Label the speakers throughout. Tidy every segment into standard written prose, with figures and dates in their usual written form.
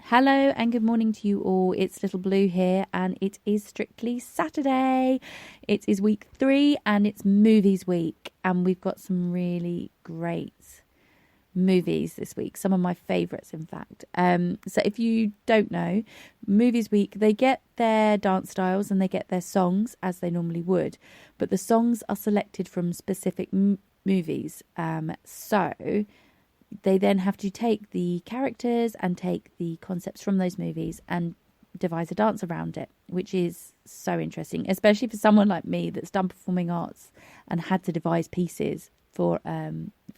Speaker 1: Hello and good morning to you all. It's Little Blue here and it is Strictly Saturday. It is week 3 and it's movies week, and we've got some really great movies this week. Some of my favourites, in fact. So if you don't know, movies week, they get their dance styles and they get their songs as they normally would, but the songs are selected from specific movies. So they then have to take the characters and take the concepts from those movies and devise a dance around it, which is so interesting, especially for someone like me that's done performing arts and had to devise pieces for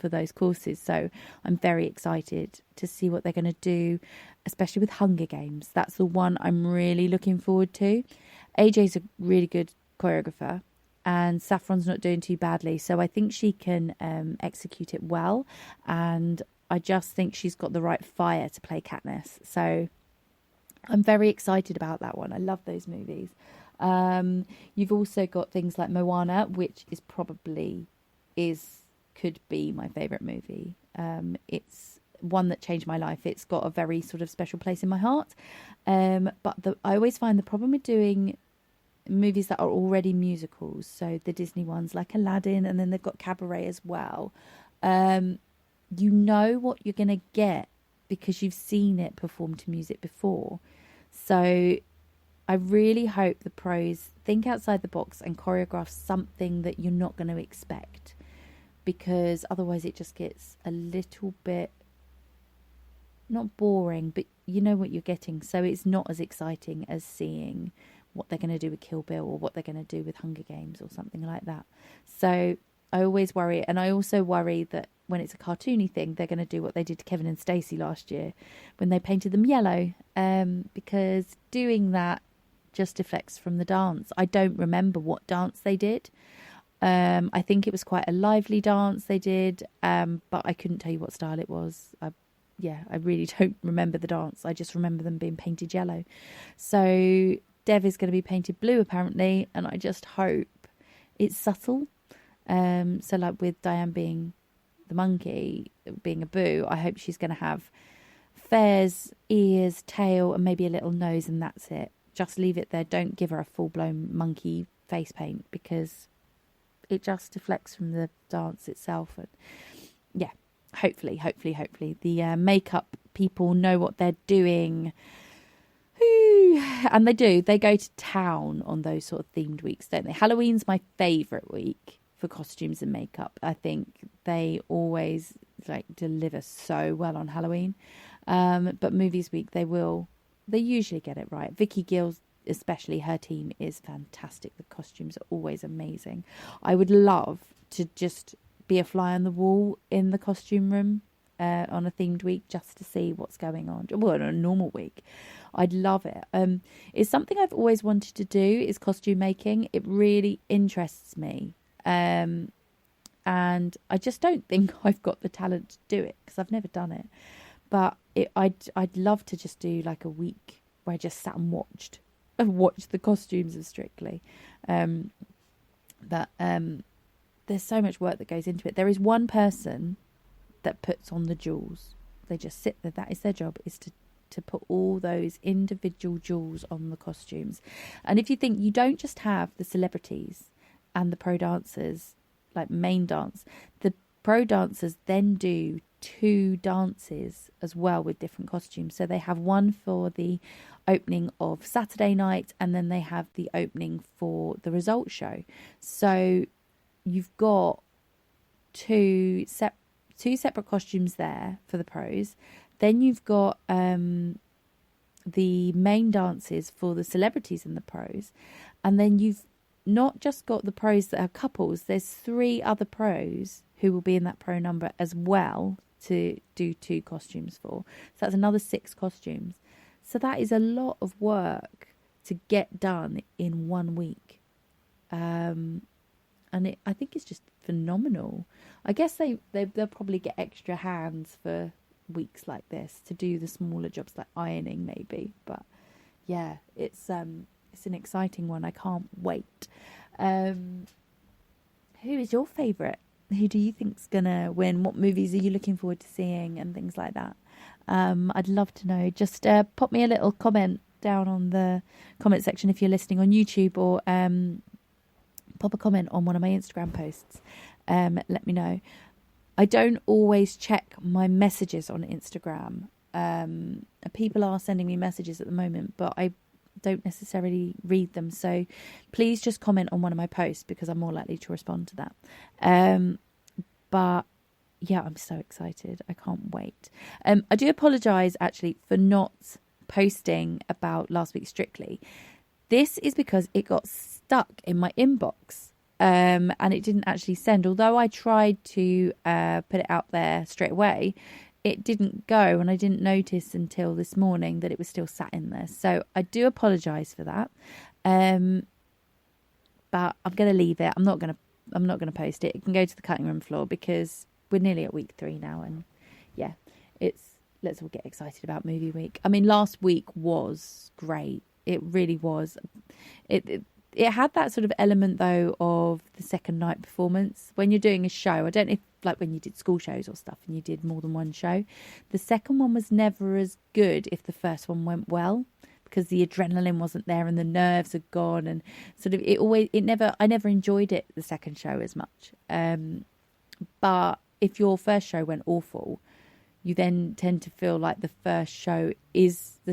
Speaker 1: those courses. So I'm very excited to see what they're going to do, especially with Hunger Games. That's the one I'm really looking forward to. AJ's a really good choreographer, and Saffron's not doing too badly, so I think she can execute it well, and I just think she's got the right fire to play Katniss. So I'm very excited about that one. I love those movies. You've also got things like Moana, which could be my favourite movie. It's one that changed my life. It's got a very sort of special place in my heart. But I always find the problem with doing movies that are already musicals, so the Disney ones like Aladdin, and then they've got Cabaret as well, you know what you're going to get because you've seen it performed to music before. So I really hope the pros think outside the box and choreograph something that you're not going to expect, because otherwise it just gets a little bit, not boring, but you know what you're getting, so it's not as exciting as seeing what they're going to do with Kill Bill or what they're going to do with Hunger Games or something like that. So I always worry, and I also worry that when it's a cartoony thing, they're going to do what they did to Kevin and Stacey last year when they painted them yellow, because doing that just deflects from the dance. I don't remember what dance they did. I think it was quite a lively dance they did, but I couldn't tell you what style it was. I really don't remember the dance. I just remember them being painted yellow. So Dev is going to be painted blue apparently, and I just hope it's subtle. So like with Diane being the monkey, being a boo, I hope she's going to have fairs, ears, tail, and maybe a little nose, and that's it. Just leave it there. Don't give her a full-blown monkey face paint, because it just deflects from the dance itself. And yeah, hopefully the makeup people know what they're doing. And they do. They go to town on those sort of themed weeks, don't they? Halloween's my favourite week for costumes and makeup. I think they always deliver so well on Halloween. But movies week, they usually get it right. Vicky Gill, especially, her team is fantastic. The costumes are always amazing. I would love to just be a fly on the wall in the costume room on a themed week, just to see what's going on. Well, on a normal week, I'd love it. It's something I've always wanted to do, is costume making. It really interests me. And I just don't think I've got the talent to do it, because I've never done it. But I'd love to just do like a week where I just sat and watched the costumes of Strictly. But there's so much work that goes into it. There is one person that puts on the jewels. They just sit there. That is their job, is to put all those individual jewels on the costumes. And if you think, you don't just have the celebrities and the pro dancers, like main dance, the pro dancers then do 2 dances as well with different costumes. So they have one for the opening of Saturday night, and then they have the opening for the results show. So you've got two separate costumes there for the pros. Then you've got the main dances for the celebrities and the pros, and then you've not just got the pros that are couples. There's 3 other pros who will be in that pro number as well to do 2 costumes for. So that's another 6 costumes. So that is a lot of work to get done in 1 week. And I think it's just phenomenal. I guess they'll probably get extra hands for weeks like this to do the smaller jobs like ironing maybe. But yeah, it's an exciting one. I can't wait. Who is your favourite? Who do you think's gonna win? What movies are you looking forward to seeing and things like that? I'd love to know. Just pop me a little comment down on the comment section if you're listening on YouTube, or pop a comment on one of my Instagram posts. Let me know. I don't always check my messages on Instagram. People are sending me messages at the moment, but I don't necessarily read them. So please just comment on one of my posts, because I'm more likely to respond to that. But yeah, I'm so excited. I can't wait. I do apologise actually for not posting about last week's Strictly. This is because it got stuck in my inbox. And it didn't actually send. Although I tried to put it out there straight away, it didn't go, and I didn't notice until this morning that it was still sat in there. So I do apologise for that. But I'm going to leave it. I'm not going to post it. It can go to the cutting room floor, because we're nearly at week 3 now, and yeah, let's all get excited about movie week. I mean, last week was great. It really was. It had that sort of element, though, of the second night performance. When you're doing a show, I don't know if, like when you did school shows or stuff and you did more than one show, the second one was never as good if the first one went well, because the adrenaline wasn't there and the nerves had gone, and sort of I never enjoyed it, the second show, as much. But if your first show went awful, you then tend to feel like the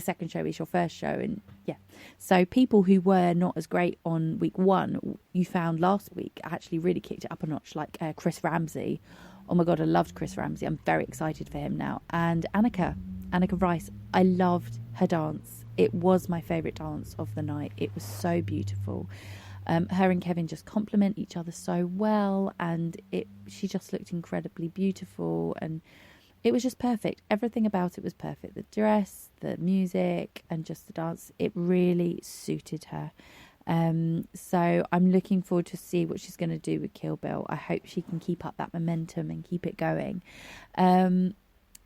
Speaker 1: second show is your first show. And yeah, so people who were not as great on week 1, you found last week actually really kicked it up a notch, like Chris Ramsey. Oh my God, I loved Chris Ramsey. I'm very excited for him now. And Annika Rice, I loved her dance. It was my favourite dance of the night. It was so beautiful. Her and Kevin just complement each other so well, and she just looked incredibly beautiful, and it was just perfect. Everything about it was perfect. The dress, the music, and just the dance. It really suited her. So I'm looking forward to see what she's going to do with Kill Bill. I hope she can keep up that momentum and keep it going.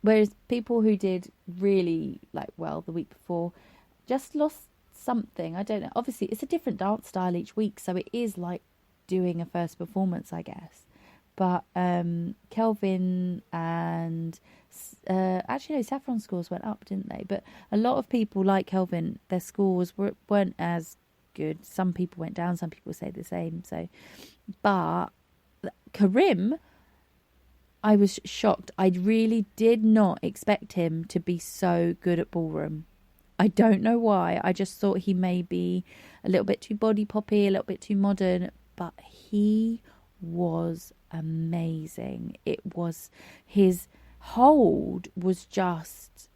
Speaker 1: Whereas people who did really well the week before just lost something. I don't know. Obviously, it's a different dance style each week, so it is like doing a first performance, I guess. But Kelvin and actually no, Saffron's scores went up, didn't they? But a lot of people like Kelvin, their scores weren't as good. Some people went down, some people say the same. So, but Karim, I was shocked. I really did not expect him to be so good at ballroom. I don't know why. I just thought he may be a little bit too body poppy, a little bit too modern, but he was amazing. His hold was just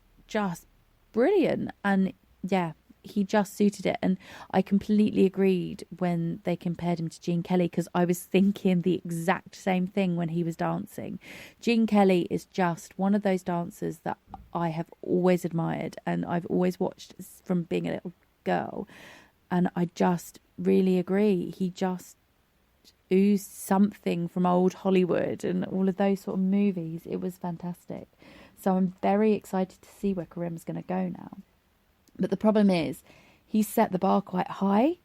Speaker 1: brilliant, and yeah, he just suited it. And I completely agreed when they compared him to Gene Kelly, because I was thinking the exact same thing when he was dancing. Gene Kelly is just one of those dancers that I have always admired, and I've always watched from being a little girl, and I just really agree. He just oozed something from old Hollywood and all of those sort of movies. It was fantastic. So I'm very excited to see where Karim's going to go now. But the problem is, he set the bar quite high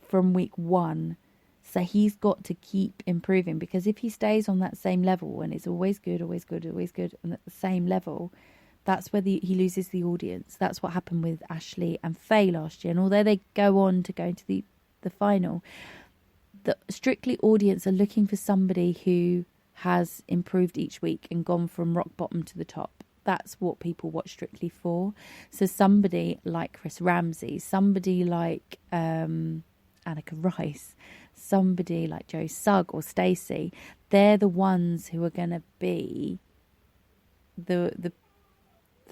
Speaker 1: from week 1. So he's got to keep improving, because if he stays on that same level and it's always good, always good, always good, and at the same level, that's where he loses the audience. That's what happened with Ashley and Faye last year. And although they go on to go into the final, the Strictly audience are looking for somebody who has improved each week and gone from rock bottom to the top. That's what people watch Strictly for. So somebody like Chris Ramsey, somebody like Annika Rice, somebody like Joe Sugg or Stacey, they're the ones who are going to be the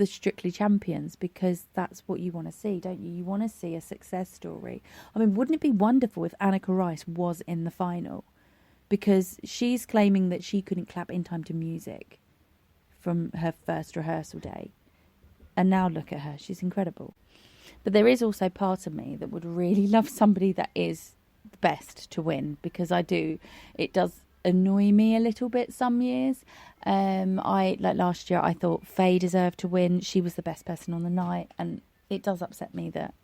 Speaker 1: Strictly champions, because that's what you want to see, don't you? You want to see a success story. I mean, wouldn't it be wonderful if Annika Rice was in the final? Because she's claiming that she couldn't clap in time to music from her first rehearsal day. And now look at her. She's incredible. But there is also part of me that would really love somebody that is the best to win, because it does annoy me a little bit some years. Last year, I thought Faye deserved to win. She was the best person on the night, and it does upset me that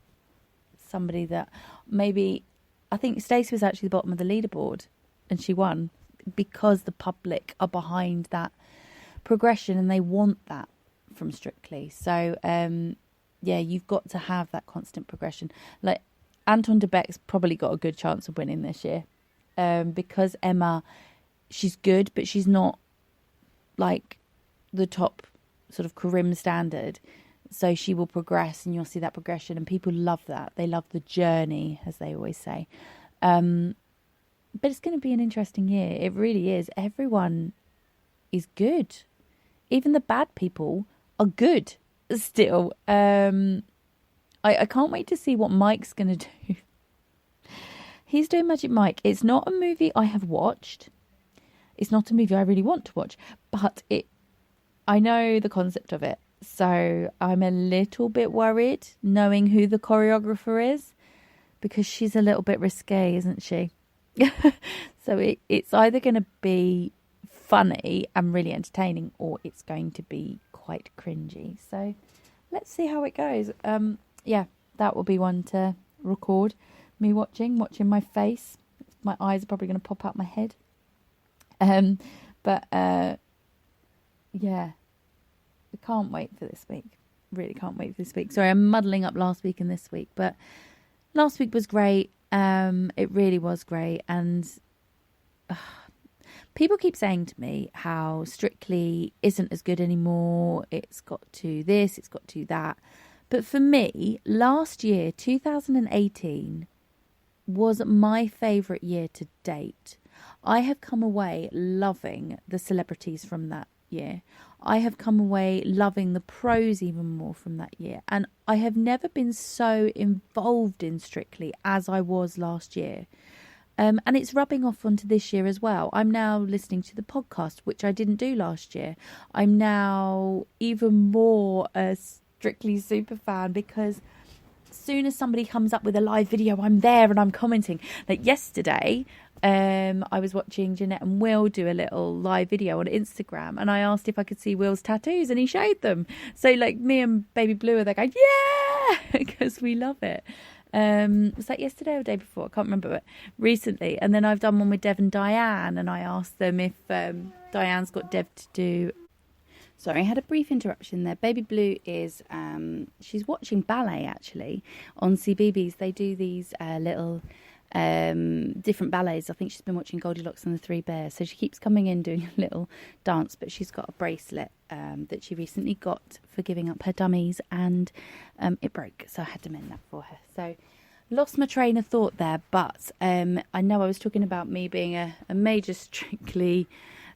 Speaker 1: somebody that maybe, I think Stacey was actually the bottom of the leaderboard and she won, because the public are behind that progression and they want that from Strictly. So, yeah, you've got to have that constant progression. Like, Anton de Beck's probably got a good chance of winning this year. Because Emma, she's good, but she's not like the top sort of Karim standard. So she will progress and you'll see that progression. And people love that. They love the journey, as they always say. But it's going to be an interesting year. It really is. Everyone is good. Even the bad people are good still. I can't wait to see what Mike's going to do. He's doing Magic Mike. It's not a movie I have watched. It's not a movie I really want to watch. But I know the concept of it. So I'm a little bit worried knowing who the choreographer is. Because she's a little bit risque, isn't she? So it's either going to be funny and really entertaining, or it's going to be quite cringy. So let's see how it goes. Yeah, that will be one to record. Me watching my face. My eyes are probably going to pop out my head. But yeah, I can't wait for this week. Really can't wait for this week. Sorry, I'm muddling up last week and this week, but last week was great. It really was great. And people keep saying to me how Strictly isn't as good anymore. It's got to this, it's got to that. But for me, last year, 2018, was my favourite year to date. I have come away loving the celebrities from that year. I have come away loving the pros even more from that year. And I have never been so involved in Strictly as I was last year. And it's rubbing off onto this year as well. I'm now listening to the podcast, which I didn't do last year. I'm now even more a Strictly super fan because as soon as somebody comes up with a live video, I'm there and I'm commenting. Like yesterday, I was watching Jeanette and Will do a little live video on Instagram, and I asked if I could see Will's tattoos, and he showed them. So like me and Baby Blue are there going, yeah, because we love it. Was that yesterday or the day before? I can't remember, but recently. And then I've done one with Dev and Diane, and I asked them if Diane's got Dev to do. Sorry, I had a brief interruption there. Baby Blue is, she's watching ballet actually on CBeebies. They do these little different ballets. I think she's been watching Goldilocks and the Three Bears. So she keeps coming in doing a little dance, but she's got a bracelet that she recently got for giving up her dummies, and it broke. So I had to mend that for her. So lost my train of thought there, but I know I was talking about me being a major Strictly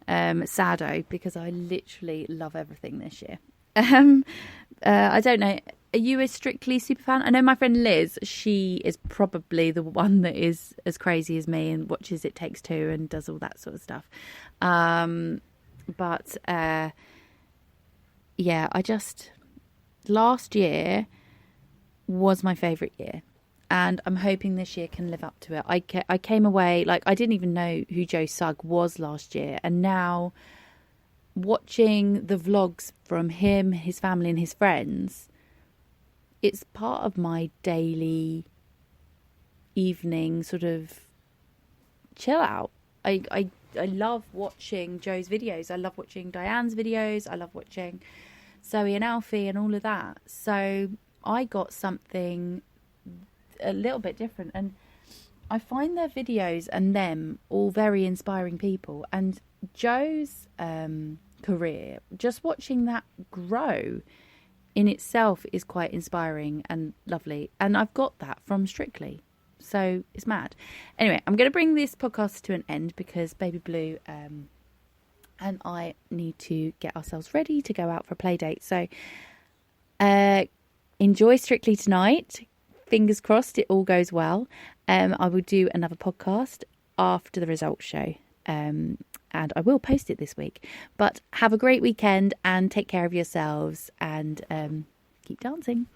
Speaker 1: sado because I literally love everything this year. I don't know, are you a Strictly super fan? I know my friend Liz, she is probably the one that is as crazy as me and watches It Takes Two and does all that sort of stuff. But yeah, last year was my favourite year. And I'm hoping this year can live up to it. I came away, like, I didn't even know who Joe Sugg was last year. And now, watching the vlogs from him, his family and his friends, it's part of my daily evening sort of chill out. I love watching Joe's videos. I love watching Diane's videos. I love watching Zoe and Alfie and all of that. So I got something a little bit different, and I find their videos and them all very inspiring people. And Joe's career, just watching that grow in itself is quite inspiring and lovely, and I've got that from Strictly, so it's mad. Anyway, I'm going to bring this podcast to an end because Baby Blue and I need to get ourselves ready to go out for a play date. So enjoy Strictly tonight. Fingers crossed it all goes well. I will do another podcast after the results show. And I will post it this week. But have a great weekend and take care of yourselves and keep dancing.